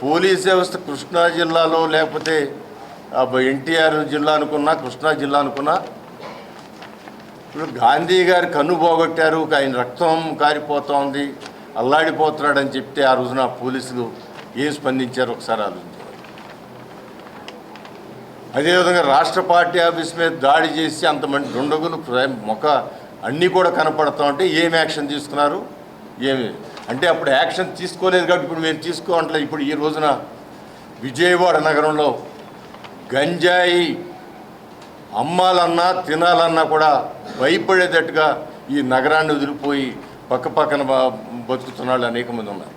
Police వ్యవస్థ కృష్ణా జిల్లాలో లేకపోతే ఎన్టీఆర్ జిల్లా అనుకున్నా, కృష్ణా జిల్లా అనుకున్నా, ఇప్పుడు గాంధీ గారి కన్ను పోగొట్టారు, ఆయన రక్తం కారిపోతోంది, అల్లాడిపోతున్నాడని చెప్తే ఆ రోజున పోలీసులు ఏం స్పందించారు ఒకసారి ఆలోచించారు. అదేవిధంగా రాష్ట్ర పార్టీ ఆఫీస్ మీద దాడి చేసి అంతమంది దుండగులు మొక్క అన్నీ కూడా కనపడతా ఉంటే ఏం యాక్షన్ తీసుకున్నారు? ఏమి అంటే అప్పుడు యాక్షన్ తీసుకోలేదు కాబట్టి ఇప్పుడు మేము తీసుకోవట్లేదు. ఇప్పుడు ఈ రోజున విజయవాడ నగరంలో గంజాయి అమ్మాలన్నా తినాలన్నా కూడా భయపడేటట్టుగా ఈ నగరాన్ని వదిలిపోయి పక్కన బతుకుతున్న వాళ్ళు అనేక మంది ఉన్నారు.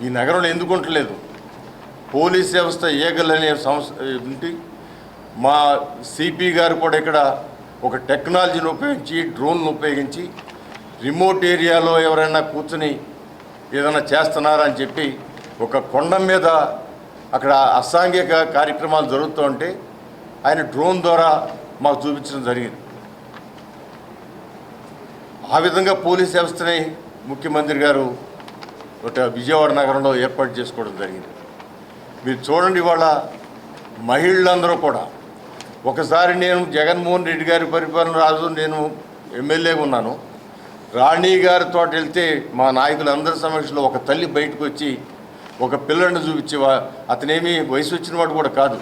ఈ నగరంలో ఎందుకు ఉండలేదు? పోలీస్ వ్యవస్థ ఏగలనే సంస్థ ఉండి మా సిపి గారు కూడా ఇక్కడ ఒక టెక్నాలజీని ఉపయోగించి, డ్రోన్ను ఉపయోగించి రిమోట్ ఏరియాలో ఎవరైనా కూర్చుని ఏదైనా చేస్తున్నారా అని చెప్పి ఒక కొండ మీద అక్కడ అసాంఘిక కార్యక్రమాలు జరుగుతూ ఉంటే ఆయన డ్రోన్ ద్వారా మాకు చూపించడం జరిగింది. ఆ విధంగా పోలీస్ వ్యవస్థని ముఖ్యమంత్రి గారు ఒక విజయవాడ నగరంలో ఏర్పాటు చేసుకోవడం జరిగింది. మీరు చూడండి, ఇవాళ మహిళలందరూ కూడా ఒకసారి నేను జగన్మోహన్ రెడ్డి గారి పరిపాలన రాజు నేను ఎమ్మెల్యేగా ఉన్నాను, రాణి గారితో వెళ్తే మా నాయకులందరి సమక్షంలో ఒక తల్లి బయటకు వచ్చి ఒక పిల్లడిని చూపించి, అతనేమి వయసు వచ్చిన వాడు కూడా కాదు,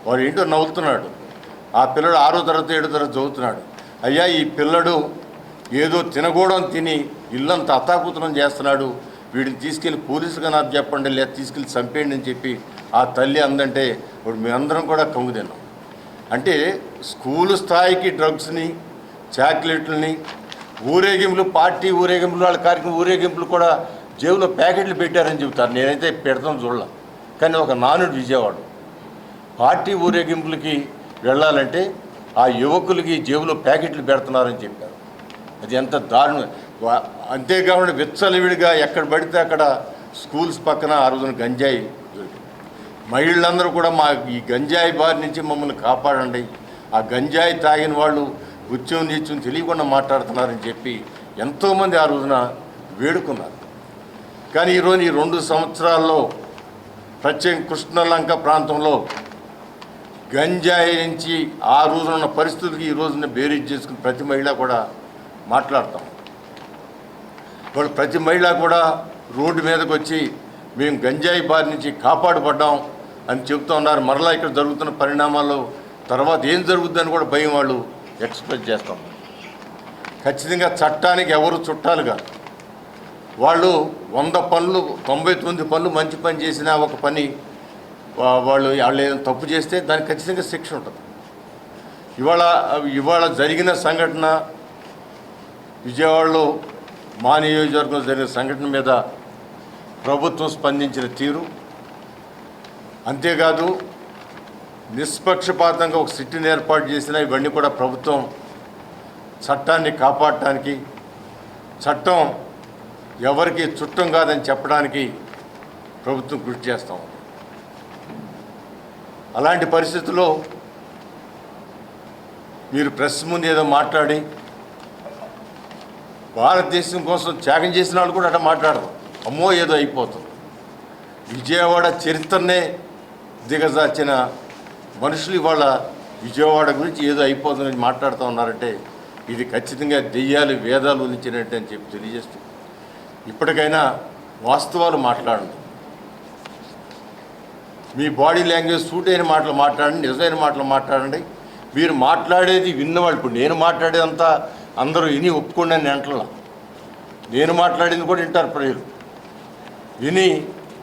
వాడు ఏంటో నవ్వుతున్నాడు, ఆ పిల్లడు 6వ తరగతి 7వ తరగతి చదువుతున్నాడు, అయ్యా ఈ పిల్లడు ఏదో తినకూడని తిని ఇల్లంతా అతాకుతనం చేస్తున్నాడు, వీడిని తీసుకెళ్ళి పోలీసుగా నాకు చెప్పండి, లేదా తీసుకెళ్ళి చంపేయండి అని చెప్పి ఆ తల్లి అందంటే ఇప్పుడు మేమందరం కూడా కంగు తిన్నాం. అంటే స్కూలు స్థాయికి డ్రగ్స్ని, చాక్లెట్లని, ఊరేగింపులు, పార్టీ ఊరేగింపులు, వాళ్ళ కార్యక్రమం ఊరేగింపులు కూడా జేబులో ప్యాకెట్లు పెట్టారని చెబుతారు. నేనైతే పెడతాం చూడాల. కానీ ఒక నానుడు విజయవాడ పార్టీ ఊరేగింపులకి వెళ్ళాలంటే ఆ యువకులకి జేబులో ప్యాకెట్లు పెడుతున్నారని చెప్పారు. అది ఎంత దారుణం. అంతేకాకుండా విచ్చలవిడిగా ఎక్కడ పడితే అక్కడ స్కూల్స్ పక్కన ఆ రోజున గంజాయి దొరికింది. మహిళలందరూ కూడా మా ఈ గంజాయి బారి నుంచి మమ్మల్ని కాపాడండి, ఆ గంజాయి తాగిన వాళ్ళు ఉద్యోగం నీత్యం తెలియకుండా మాట్లాడుతున్నారని చెప్పి ఎంతోమంది ఆ రోజున వేడుకున్నారు. కానీ ఈరోజు ఈ 2 సంవత్సరాల్లో ప్రత్యేక కృష్ణలంక ప్రాంతంలో గంజాయి నుంచి ఆ రోజున ఉన్న పరిస్థితులకి ఈ రోజున బేరీజ్ చేసుకుని ప్రతి మహిళ కూడా మాట్లాడతాం. వాళ్ళు ప్రతి మహిళ కూడా రోడ్డు మీదకి వచ్చి మేము గంజాయి బారి నుంచి కాపాడుపడ్డాం అని చెబుతూ ఉన్నారు. మరలా ఇక్కడ జరుగుతున్న పరిణామాల్లో తర్వాత ఏం జరుగుతుందని కూడా భయం వాళ్ళు ఎక్స్ప్రెస్ చేస్తాం. ఖచ్చితంగా చట్టానికి ఎవరు చుట్టాలు కాదు. వాళ్ళు 100 పనులు 99 పనులు మంచి పని చేసినా ఒక పని వాళ్ళు ఏదైనా తప్పు చేస్తే దానికి ఖచ్చితంగా శిక్ష ఉంటుంది. ఇవాళ జరిగిన సంఘటన విజయవాడలో మా నియోజకవర్గంలో జరిగిన సంఘటన మీద ప్రభుత్వం స్పందించిన తీరు, అంతేకాదు నిష్పక్షపాతంగా ఒక సిట్టిని ఏర్పాటు చేసినా ఇవన్నీ కూడా ప్రభుత్వం చట్టాన్ని కాపాడటానికి, చట్టం ఎవరికి చుట్టం కాదని చెప్పడానికి ప్రభుత్వం కృషి చేస్తాం. అలాంటి పరిస్థితుల్లో మీరు ప్రెస్ ముందు ఏదో మాట్లాడి భారతదేశం కోసం త్యాగం చేసిన వాళ్ళు కూడా అట్లా మాట్లాడరు. అమ్మో ఏదో అయిపోతుంది. విజయవాడ చరిత్రనే దిగజార్చిన మనుషులు ఇవాళ విజయవాడ గురించి ఏదో అయిపోతుందని మాట్లాడుతూ ఉన్నారంటే ఇది ఖచ్చితంగా దెయ్యాలు వేదాలు వదిలించినట్టు అని చెప్పి తెలియజేస్తూ ఇప్పటికైనా వాస్తవాలు మాట్లాడండి. మీ బాడీ లాంగ్వేజ్ సూట్ అయిన మాటలు మాట్లాడండి, నిజమైన మాటలు మాట్లాడండి. మీరు మాట్లాడేది విన్నవాళ్ళు, ఇప్పుడు నేను మాట్లాడేదంతా అందరూ విని ఒప్పుకోండి అని అంటలా, నేను మాట్లాడింది కూడా వింటారు ప్రజలు. విని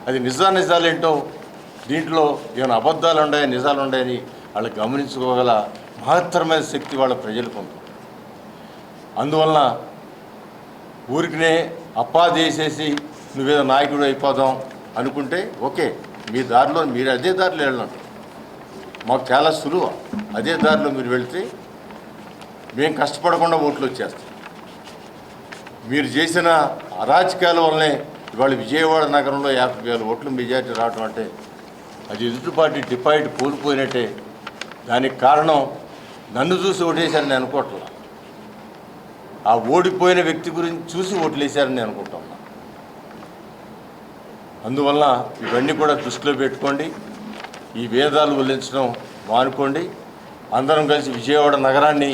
అది నిజాలేంటో, దీంట్లో ఏమైనా అబద్ధాలు ఉన్నాయా నిజాలు ఉన్నాయని వాళ్ళు గమనించుకోగల మహత్తరమైన శక్తి వాళ్ళ ప్రజలకు ఉంది. అందువలన ఊరికినే అప్పాదేసేసి నువ్వేదో నాయకుడు అయిపోదాం అనుకుంటే ఓకే, మీ దారిలో మీరు అదే దారిలో వెళ్ళండి, మాకు చాలా సులువు. అదే దారిలో మీరు వెళితే మేము కష్టపడకుండా ఓట్లు వచ్చేస్తాం. మీరు చేసిన అరాచకాల వల్లనే ఇవాళ విజయవాడ నగరంలో 50,000 ఓట్లు మెజార్టీ రావడం అంటే అది ఎదుటి పార్టీ డిపాజిట్ కోల్పోయినట్టే. దానికి కారణం నన్ను చూసి ఓటేశారని నేను అనుకోవట్లా, ఆ ఓడిపోయిన వ్యక్తి గురించి చూసి ఓట్లు వేశారని నేను అనుకుంటున్నా. అందువల్ల ఇవన్నీ కూడా దృష్టిలో పెట్టుకోండి. ఈ వేదాలు వల్లించడం మానుకోండి. అందరం కలిసి విజయవాడ నగరాన్ని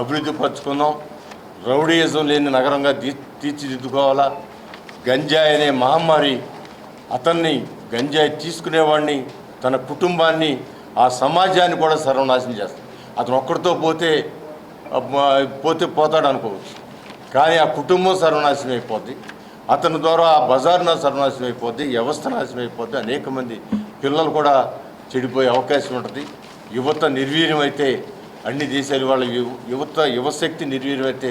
అభివృద్ధి పరుచుకుందాం. రౌడీయిజం లేని నగరంగా తీర్చిదిద్దుకోవాలా. గంజాయి అనే మహమ్మారి, అతన్ని గంజాయి తీసుకునేవాడిని, తన కుటుంబాన్ని, ఆ సమాజాన్ని కూడా సర్వనాశనం చేస్తాడు. అతను ఒక్కడితో పోతాడు అనుకోవచ్చు, కానీ ఆ కుటుంబం సర్వనాశనం అయిపోద్ది. అతని ద్వారా ఆ బజార్న సర్వనాశనం అయిపోద్ది, వ్యవస్థ నాశనం అయిపోద్ది. అనేక మంది పిల్లలు కూడా చెడిపోయే అవకాశం ఉంటుంది. యువత నిర్వీర్యమైతే అన్ని దేశాలు వాళ్ళ యువశక్తి నిర్వీర్యమైతే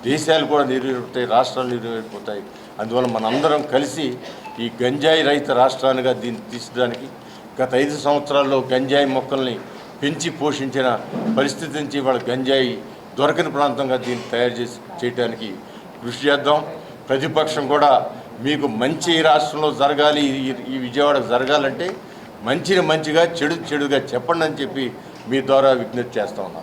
దేశాలు కూడా నిర్వీర్యమవుతాయి, రాష్ట్రాలు నిర్వీర్యమైపోతాయి. అందువల్ల మనందరం కలిసి ఈ గంజాయి రహిత రాష్ట్రాలుగా దీన్ని తీర్చడానికి గత 5 సంవత్సరాల్లో గంజాయి మొక్కల్ని పెంచి పోషించిన పరిస్థితి నుంచి వాళ్ళ గంజాయి దొరకని ప్రాంతంగా దీన్ని తయారు చేయడానికి కృషి చేద్దాం. ప్రతిపక్షం కూడా మీకు మంచి రాష్ట్రంలో జరగాలి, ఈ విజయవాడకు జరగాలంటే మంచిని మంచిగా చెడుగా చెప్పండి అని చెప్పి మీ ద్వారా విజ్ఞప్తి చేస్తా ఉన్నాను.